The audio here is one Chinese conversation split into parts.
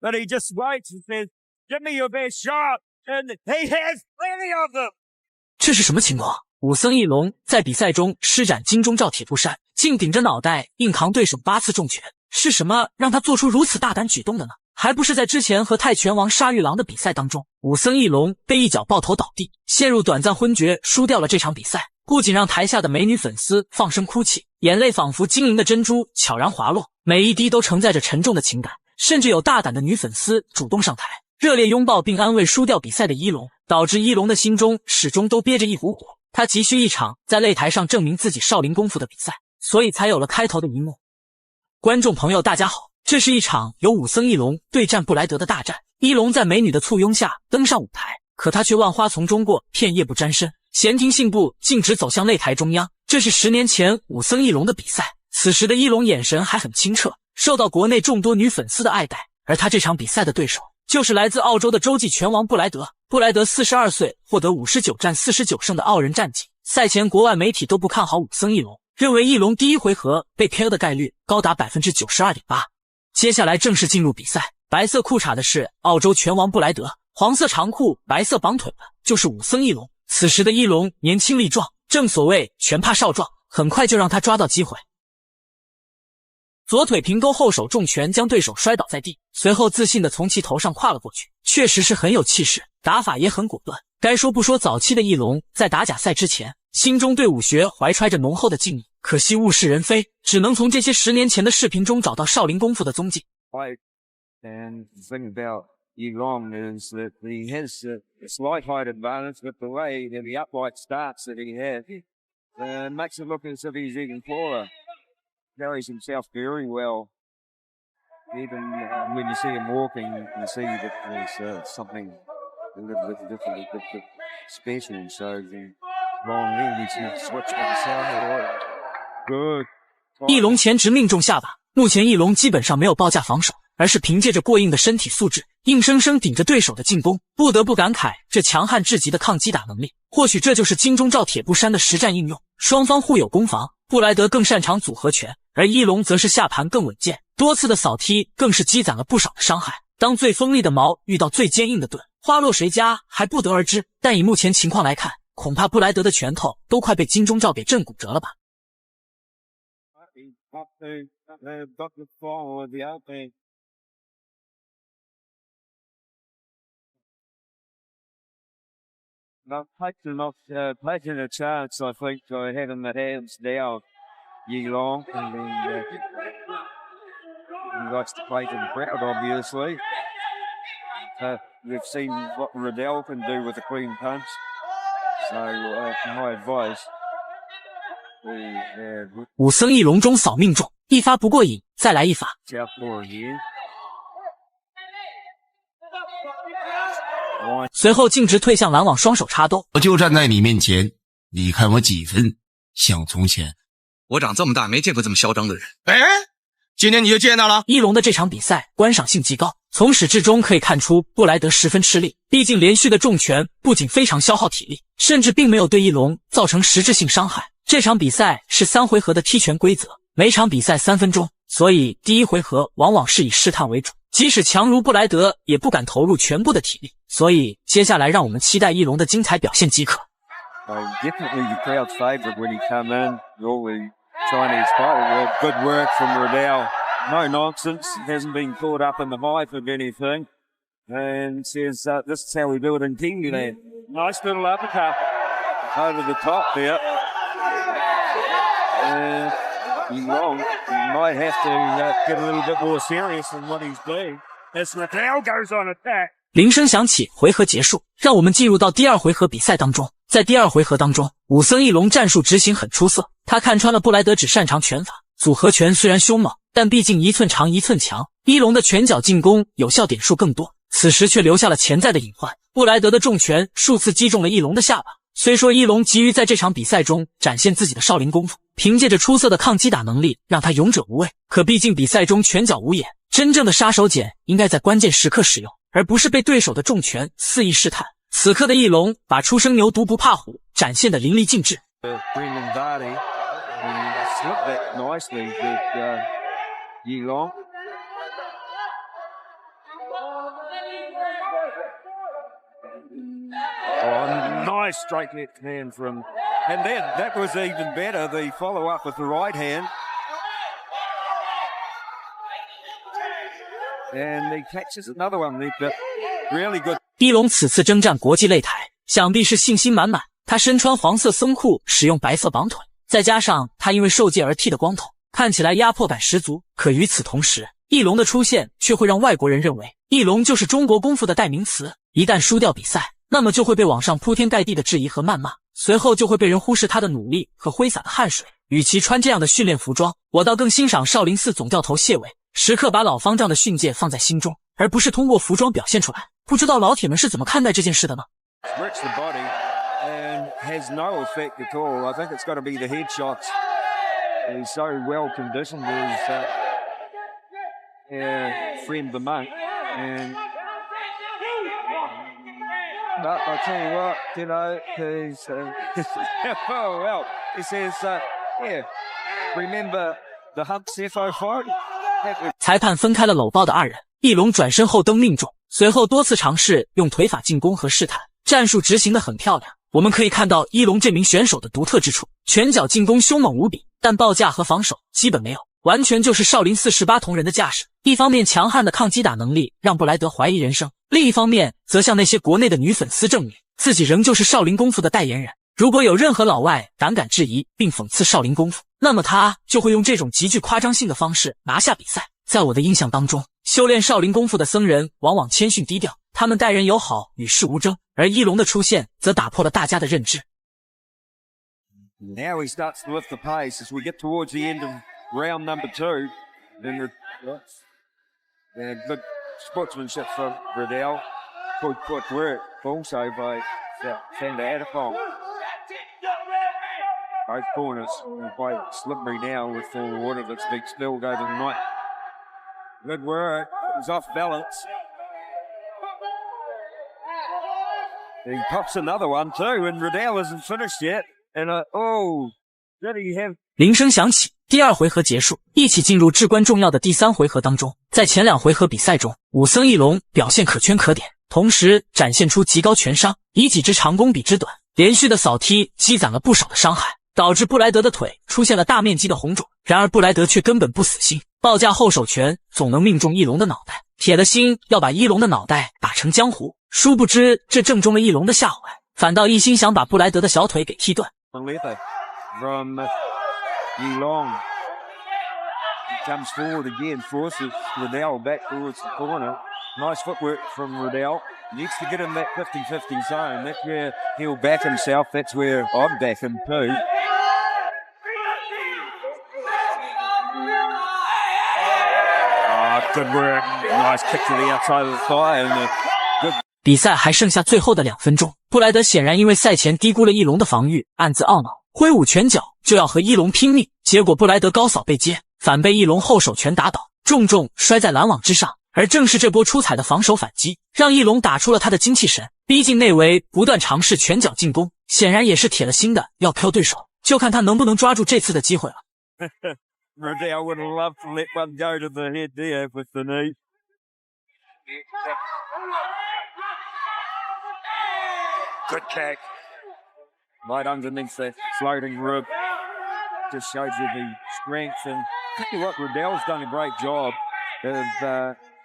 but he just waits and says, "Give me your best shot," and he has plenty of them. 这是什么情况？武僧义龙在比赛中施展金钟罩铁布衫，竟顶着脑袋硬扛对手8次重拳，是什么让他做出如此大胆举动的呢？还不是在之前和泰拳王鲨鱼狼的比赛当中，武僧义龙被一脚爆头倒地，陷入短暂昏厥，输掉了这场比赛。不仅让台下的美女粉丝放声哭泣，眼泪仿佛晶莹的珍珠悄然滑落，每一滴都承载着沉重的情感，甚至有大胆的女粉丝主动上台，热烈拥抱并安慰输掉比赛的一龙，导致一龙的心中始终都憋着一股火，他急需一场在擂台上证明自己少林功夫的比赛，所以才有了开头的一幕。观众朋友大家好，这是一场由武僧一龙对战布莱德的大战。一龙在美女的簇拥下登上舞台，可他却万花丛中过，片叶不沾身，闲庭信步，径直走向擂台中央。这是10年前武僧一龙的比赛，此时的一龙眼神还很清澈，受到国内众多女粉丝的爱戴。而他这场比赛的对手就是来自澳洲的洲际拳王布莱德。布莱德42岁，获得59战49胜的傲人战绩。赛前国外媒体都不看好武僧一龙，认为一龙第一回合被 KO 的概率高达 92.8%。接下来正式进入比赛，白色裤衩的是澳洲拳王布莱德，黄色长裤白色绑腿的就是武僧一龙。此时的一龙年轻力壮，正所谓拳怕少壮，很快就让他抓到机会。左腿平勾后手重拳将对手摔倒在地，随后自信地从其头上跨了过去，确实是很有气势，打法也很果断。该说不说，早期的一龙在打假赛之前，心中对武学怀揣着浓厚的敬意，可惜物是人非，只能从这些10年前的视频中找到少林功夫的踪迹。And the thing about Yulong is that he has a slight height advantage, but the way the upright starts that he has makes it look as if he's even taller. Carries himself very well. Even when you see him walking, you can see that there's something a little bit different, a bit special. So the long leg, he's switched on the side. Good. 一龙前直命中下巴，目前一龙基本上没有报价防守，而是凭借着过硬的身体素质，硬生生顶着对手的进攻。不得不感慨这强悍至极的抗击打能力，或许这就是金钟罩铁布衫的实战应用。双方互有攻防，布莱德更擅长组合拳，而一龙则是下盘更稳健，多次的扫踢更是积攒了不少的伤害。当最锋利的矛遇到最坚硬的盾，花落谁家还不得而知。但以目前情况来看，恐怕布莱德的拳头都快被金钟罩给震骨折了吧。I've taken a chance, I think, I had in the hands now, Yulong, and then he likes to play to the crowd, obviously. We've seen what Riddell can do with a clean punch, so my advice, 武僧一龙中扫命中，一发不过瘾，再来一发。随后径直退向拦网，双手插兜。我就站在你面前，你看我几分像从前？我长这么大没见过这么嚣张的人。哎，今天你就见到了。一龙的这场比赛观赏性极高，从始至终可以看出布莱德十分吃力，毕竟连续的重拳不仅非常消耗体力，甚至并没有对一龙造成实质性伤害。这场比赛是3回合的踢拳规则，每场比赛3分钟，所以第1回合往往是以试探为主。即使强如布莱德也不敢投入全部的体力，所以接下来让我们期待一龙的精彩表现即可。Definitely the crowd's favourite when he come in. All the Chinese fighter, good work from Riddell. No nonsense, hasn't been caught up in the hype of anything. And says, this is how we do it in Kingsland. Nice little uppercut over the top there. Long, he might have to get a little bit more serious than what he's doing. As Riddell goes on attack. 铃声响起，回合结束，让我们进入到第2回合比赛当中。在第2回合当中，武僧一龙战术执行很出色，他看穿了布莱德只擅长拳法，组合拳虽然凶猛，但毕竟1寸长1寸强，一龙的拳脚进攻有效点数更多，此时却留下了潜在的隐患。布莱德的重拳数次击中了一龙的下巴。虽说一龙急于在这场比赛中展现自己的少林功夫，凭借着出色的抗击打能力让他勇者无畏，可毕竟比赛中拳脚无眼，真正的杀手锏应该在关键时刻使用，而不是被对手的重拳肆意试探。此刻的一龙把初生牛犊不怕虎展现得淋漓尽致。nice straight left hand from, and then that was even better. The follow up with the right hand, and he catches another one there, but really good. 一龙此次征战国际擂台，想必是信心满满。他身穿黄色僧裤，使用白色绑腿，再加上他因为受戒而剃的光头，看起来压迫感十足。可与此同时，翼龙的出现却会让外国人认为翼龙就是中国功夫的代名词。一旦输掉比赛，那么就会被网上铺天盖地的质疑和谩骂，随后就会被人忽视他的努力和挥洒的汗水。与其穿这样的训练服装，我倒更欣赏少林寺总教头谢伟，时刻把老方丈的训诫放在心中，而不是通过服装表现出来。不知道老铁们是怎么看待这件事的呢？ Stretch the body and has no effect at all. I think it's got to be the headshots. He's so well conditioned as friend the monk. And but I tell you what, you know, he's oh well. He says, yeah, remember the Hunt Cepho fight? 裁判分开了搂抱的二人，翼龙转身后蹬命中，随后多次尝试用腿法进攻和试探，战术执行得很漂亮。我们可以看到翼龙这名选手的独特之处，拳脚进攻凶猛无比，但报价和防守基本没有，完全就是少林寺18铜人的架势。一方面强悍的抗击打能力让布莱德怀疑人生，另一方面则向那些国内的女粉丝证明自己仍旧是少林功夫的代言人。如果有任何老外胆敢质疑并讽刺少林功夫，那么他就会用这种极具夸张性的方式拿下比赛。在我的印象当中，修炼少林功夫的僧人往往谦逊低调，他们待人友好，与世无争，而翼龙的出现则打破了大家的认知。 Now he starts to lift the pace as we get towards the end of round number 2. Then good sportsmanship from Riddell. Good footwork also by Sander Adefong. Both corners are quite slippery now with the water that's been spilled over the night. Good work. It was off balance. He pops another one too, and Riddell isn't finished yet. And did he have? 铃声响起，第二回合结束，一起进入至关重要的第3回合当中。在前2回合比赛中，武僧翼龙表现可圈可点，同时展现出极高拳商，以己之长攻彼之短，连续的扫踢积攒了不少的伤害，导致布莱德的腿出现了大面积的红肿。然而布莱德却根本不死心，报价后手拳总能命中翼龙的脑袋，铁了心要把翼龙的脑袋打成浆糊。殊不知这正中了翼龙的下怀，反倒一心想把布莱德的小腿给踢断。 From Yilong. He comes forward again, forces Riddell back towards the corner. Nice footwork from Riddell. Needs to get in that 50-50 zone. That's where he'll back himself. That's where I'd back him too. Good work. Nice kick to the outside of the thigh and good. 比赛还剩下最后的2分钟，布莱德显然因为赛前低估了翼龙的防御，暗自懊恼，挥舞拳脚就要和翼龙拼命。结果布莱德高扫背接，反被翼龙后手拳打倒，重重摔在拦网之上。而正是这波出彩的防守反击，让翼龙打出了他的精气神，逼近内围，不断尝试拳脚进攻，显然也是铁了心的要 KO 对手，就看他能不能抓住这次的机会了。Riddell would have loved to let one go to the head there with the knee. Good kick. Right underneath that floating rib. Just shows you the strength. And tell you what, Riddell's done a great job of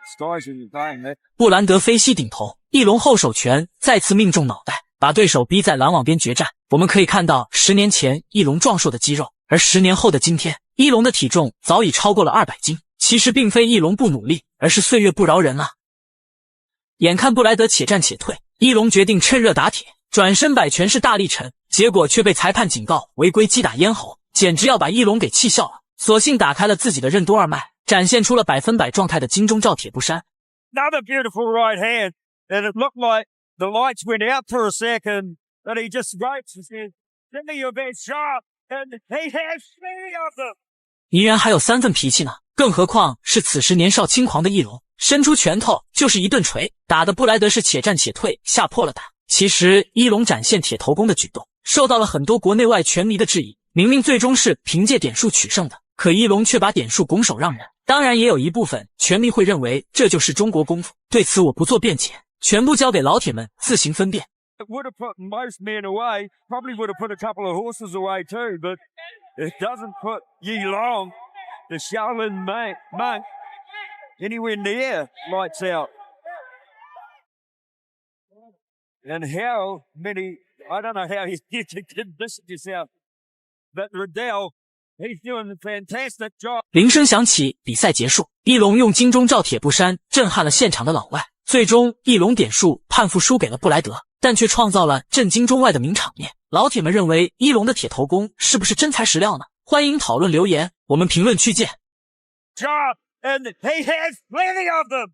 disguising the game there. 布兰德飞膝顶头，翼龙后手拳再次命中脑袋，把对手逼在拦网边决战。我们可以看到10年前翼龙壮硕的肌肉，而10年后的今天，翼龙的体重早已超过了200斤。其实并非翼龙不努力，而是岁月不饶人啊！眼看布莱德且战且退，翼龙决定趁热打铁，转身摆拳是大力沉，结果却被裁判警告违规击打咽喉，简直要把翼龙给气笑了。索性打开了自己的任督二脉，展现出了100%状态的金钟罩铁布衫。Another beautiful right hand, and it looked like the lights went out for a second, but he just ropes and says, "Give me your best shot," and he has many of them. 依然还有3分脾气呢，更何况是此时年少轻狂的翼龙，伸出拳头就是一顿锤，打得布莱德是且战且退，吓破了胆。其实翼龙展现铁头功的举动，受到了很多国内外拳迷的质疑，明明最终是凭借点数取胜的，可翼龙却把点数拱手让人。当然也有一部分拳迷会认为这就是中国功夫，对此我不做辩解，全部交给老铁们自行分辨。It would have put most men away, probably would have put a couple of horses away too, but it doesn't put Yi Long, the Shaolin monk, anywhere near lights out. And how many, I don't know how you can convince yourself, but Riddell, he's doing a fantastic job. 铃声响起，比赛结束。翼龙用金钟罩铁布衫震撼了现场的老外，最终翼龙点数判负输给了布莱德，但却创造了震惊中外的名场面。老铁们认为一龙的铁头功是不是真材实料呢？欢迎讨论留言，我们评论区见。Job, and he has plenty of them.